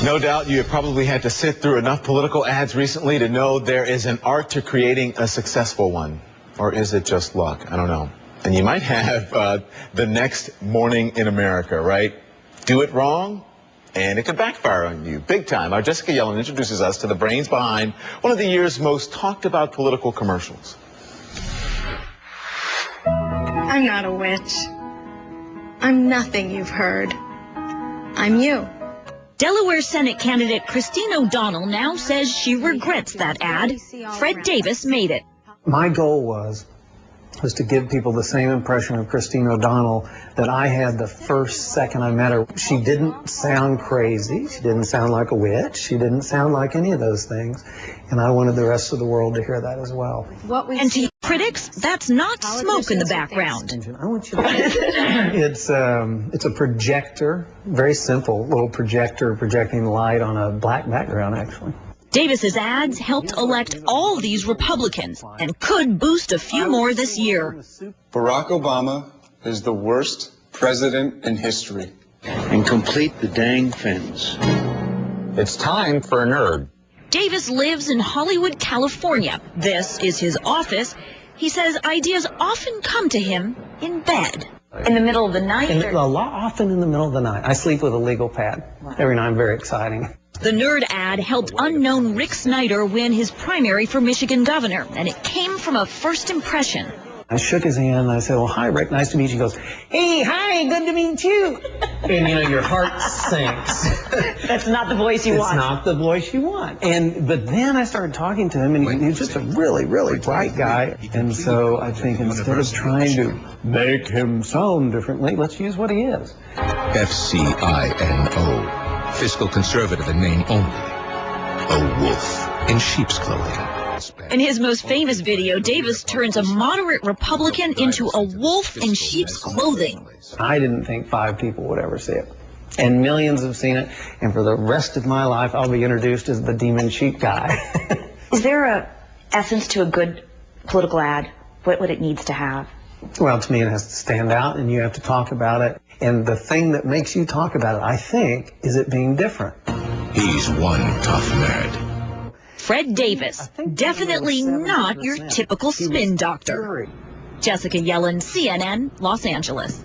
No doubt you have probably had to sit through enough political ads recently to know there is an art to creating a successful one. Or is it just luck? I don't know. And you might have the next Morning in America, right? Do it wrong, and it could backfire on you big time. Our Jessica Yellen introduces us to the brains behind one of the year's most talked about political commercials. I'm not a witch. I'm nothing you've heard. I'm you. Delaware Senate candidate Christine O'Donnell now says she regrets that ad. Fred Davis made it. My goal was to give people the same impression of Christine O'Donnell that I had the first second I met her. She didn't sound crazy. She didn't sound like a witch. She didn't sound like any of those things. And I wanted the rest of the world to hear that as well. And to critics, that's not smoke in the background. I want you to it's a projector, very simple little projector projecting light on a black background, actually. Davis's ads helped elect all these Republicans and could boost a few more this year. Barack Obama is the worst president in history. And complete the dang fence. It's time for a nerd. Davis lives in Hollywood, California. This is his office. He says ideas often come to him in bed. In the middle of the night? Often in the middle of the night. I sleep with a legal pad. Every night, very exciting. The nerd ad helped unknown Rick Snyder win his primary for Michigan governor, and it came from a first impression. I shook his hand and I said, well, hi, Rick, nice to meet you. He goes, hey, hi, good to meet you. And, you know, your heart sinks. That's not the voice you want. It's not the voice you want. But then I started talking to him, and he was just a really, really bright guy. And so I think instead of trying to make him sound differently, let's use what he is. FCINO. Fiscal conservative in name only. A wolf in sheep's clothing. In his most famous video, Davis turns a moderate Republican into a wolf in sheep's clothing. I didn't think 5 people would ever see it. And millions have seen it. And for the rest of my life, I'll be introduced as the demon sheep guy. Is there a essence to a good political ad? What it needs to have? Well, to me, it has to stand out, and you have to talk about it. And the thing that makes you talk about it, I think, is it being different. He's one tough nerd. Fred Davis, definitely not your typical spin doctor. Jessica Yellen, CNN, Los Angeles.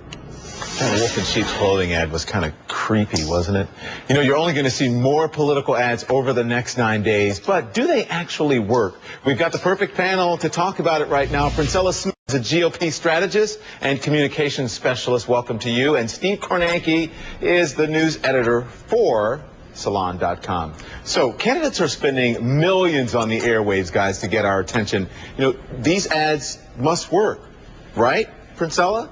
That wolf in sheep's clothing ad was kind of creepy, wasn't it? You know, you're only going to see more political ads over the next 9 days, but do they actually work? We've got the perfect panel to talk about it right now. Princella Smith is a GOP strategist and communications specialist. Welcome to you. And Steve Kornacki is the news editor for Salon.com. So candidates are spending millions on the airwaves, guys, to get our attention. You know, these ads must work, right, Princella?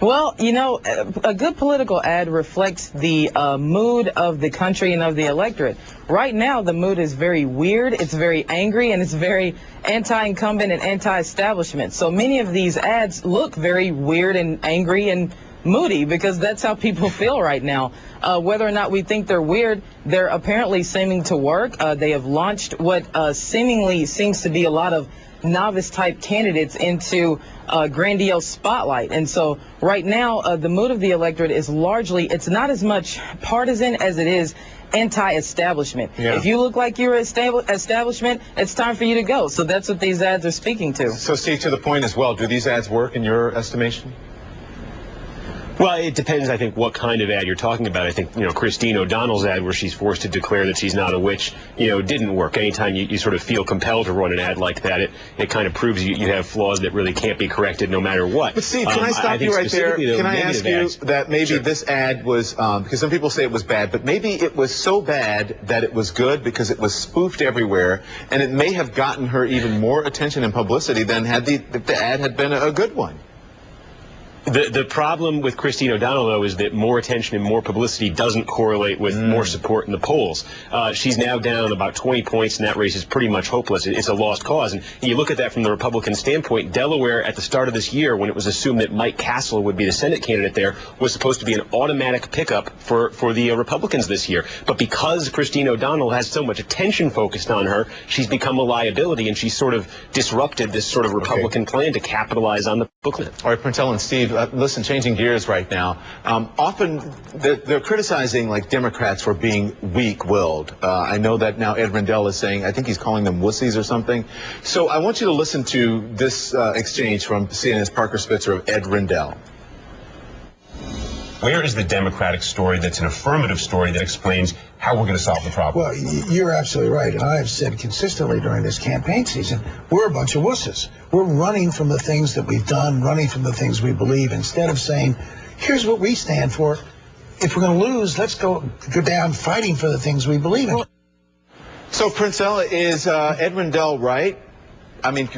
Well, you know, a good political ad reflects the mood of the country and of the electorate. Right now, the mood is very weird, it's very angry, and it's very anti-incumbent and anti-establishment. So many of these ads look very weird and angry and moody because that's how people feel right now. Whether or not we think they're weird, they're apparently seeming to work. They have launched what seemingly seems to be a lot of novice-type candidates into grandiose spotlight. And so right now, the mood of the electorate is largely, it's not as much partisan as it is anti-establishment. Yeah. If you look like you're establishment, it's time for you to go. So that's what these ads are speaking to. So, Steve, to the point as well, do these ads work in your estimation? Well, it depends, I think, what kind of ad you're talking about. I think, you know, Christine O'Donnell's ad where she's forced to declare that she's not a witch, you know, didn't work. Anytime you sort of feel compelled to run an ad like that, it kind of proves you have flaws that really can't be corrected no matter what. But, Steve, can I stop you right there? Can I ask you that maybe this ad was, because some people say it was bad, but maybe it was so bad that it was good because it was spoofed everywhere, and it may have gotten her even more attention and publicity than had if the ad had been a good one. The problem with Christine O'Donnell, though, is that more attention and more publicity doesn't correlate with more support in the polls. She's now down about 20 points, and that race is pretty much hopeless. It's a lost cause. And you look at that from the Republican standpoint. Delaware, at the start of this year, when it was assumed that Mike Castle would be the Senate candidate there, was supposed to be an automatic pickup for the Republicans this year. But because Christine O'Donnell has so much attention focused on her, she's become a liability, and she's sort of disrupted this sort of Republican plan to capitalize on the All right, Princella and Steve, listen, changing gears right now. Often they're criticizing like Democrats for being weak-willed. I know that now Ed Rendell is saying, I think he's calling them wussies or something. So I want you to listen to this exchange from CNN's Parker Spitzer of Ed Rendell. Where is the Democratic story that's an affirmative story that explains how we're going to solve the problem? Well, you're absolutely right. And I have said consistently during this campaign season, we're a bunch of wusses. We're running from the things that we've done, running from the things we believe, instead of saying, here's what we stand for. If we're going to lose, let's go down fighting for the things we believe in. So, Princella, is Ed Rendell right? I mean,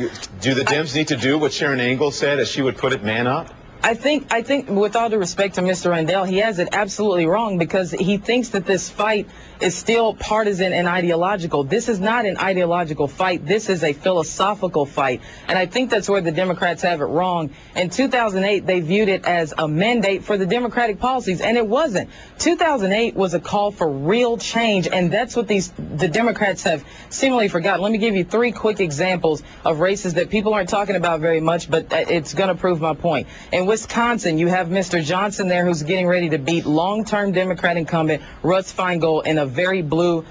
do the Dems need to do what Sharon Ingalls said, as she would put it, man up? I think, with all due respect to Mr. Rendell, he has it absolutely wrong, because he thinks that this fight is still partisan and ideological. This is not an ideological fight. This is a philosophical fight. And I think that's where the Democrats have it wrong. In 2008, they viewed it as a mandate for the Democratic policies, and it wasn't. 2008 was a call for real change, and that's what the Democrats have seemingly forgotten. Let me give you 3 quick examples of races that people aren't talking about very much, but it's going to prove my point. In Wisconsin, you have Mr. Johnson there, who's getting ready to beat long-term Democrat incumbent Russ Feingold in a very blue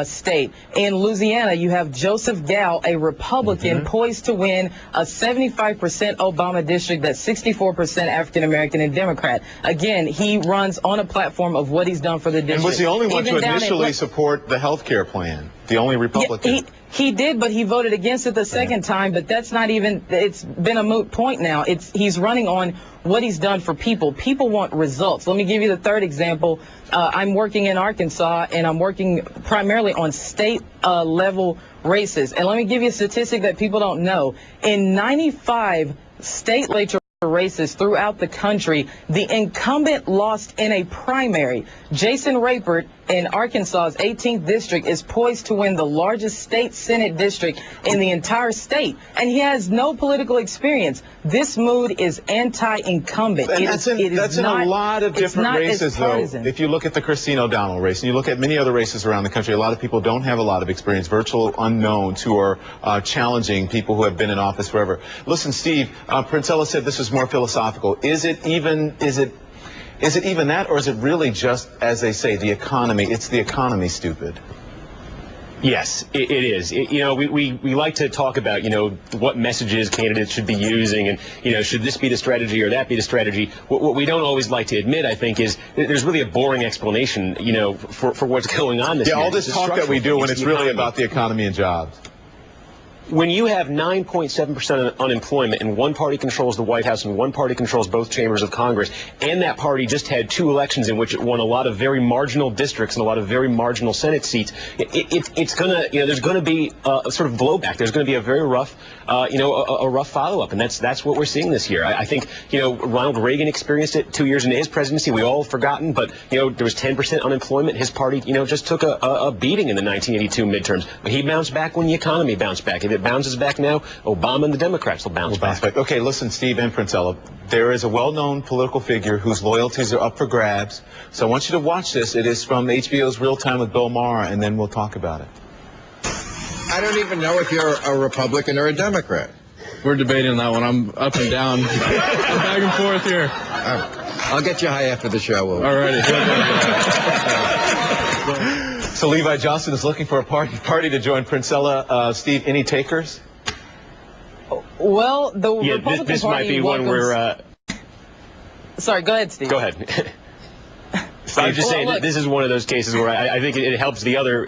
state. In Louisiana, you have Joseph Gall, a Republican, poised to win a 75% Obama district that's 64% African-American and Democrat. Again, he runs on a platform of what he's done for the district. And was the only one to initially support the health care plan, the only Republican. Yeah, he did, but he voted against it the second time, but that's not even, it's been a moot point now. He's running on what he's done for people. People want results. Let me give you the 3rd example. I'm working in Arkansas, and I'm working primarily on state level races. And let me give you a statistic that people don't know. In 95 state legislature races throughout the country, the incumbent lost in a primary. Jason Rapert in Arkansas's 18th district is poised to win the largest state Senate district in the entire state, and he has no political experience. This mood is anti-incumbent. And that's in a lot of different races, though. If you look at the Christine O'Donnell race, and you look at many other races around the country, a lot of people don't have a lot of experience, virtual unknowns who are challenging people who have been in office forever. Listen, Steve, Princella said this was more philosophical. Is it even that, or is it really just, as they say, the economy? It's the economy, stupid. Yes, it is. We like to talk about, what messages candidates should be using, and, should this be the strategy or that be the strategy. What we don't always like to admit, I think, is there's really a boring explanation, for what's going on this year. Yeah, all this talk that we do when it's really about the economy and jobs. When you have 9.7% unemployment and one party controls the White House and one party controls both chambers of Congress, and that party just had 2 elections in which it won a lot of very marginal districts and a lot of very marginal Senate seats, it's gonna, there's gonna be a sort of blowback. There's gonna be a very rough, a rough follow-up, and that's what we're seeing this year. I think, Ronald Reagan experienced it 2 years into his presidency. We all have forgotten, but, there was 10% unemployment. His party, just took a beating in the 1982 midterms. But he bounced back when the economy bounced back. If it bounces back now, Obama and the Democrats will bounce back. Okay, listen, Steve and Princella, there is a well-known political figure whose loyalties are up for grabs. So I want you to watch this. It is from HBO's Real Time with Bill Maher, and then we'll talk about it. I don't even know if you're a Republican or a Democrat. We're debating that one. I'm up and down, back and forth here. I'll get you high after the show. All righty. So Levi Johnson is looking for a party to join Princella. Steve, any takers? Well, the Republican this Party might be one where... Sorry, go ahead, Steve. Go ahead. I was just saying that this is one of those cases where I think it helps the other,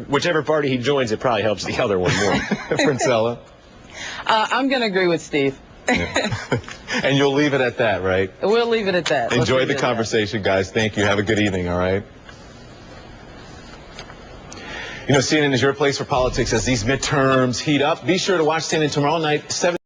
whichever party he joins, it probably helps the other one more. Princella? I'm going to agree with Steve. Yeah. And you'll leave it at that, right? We'll leave it at that. Enjoy the conversation, guys. Thank you. Have a good evening, all right? CNN is your place for politics as these midterms heat up. Be sure to watch CNN tomorrow night, 7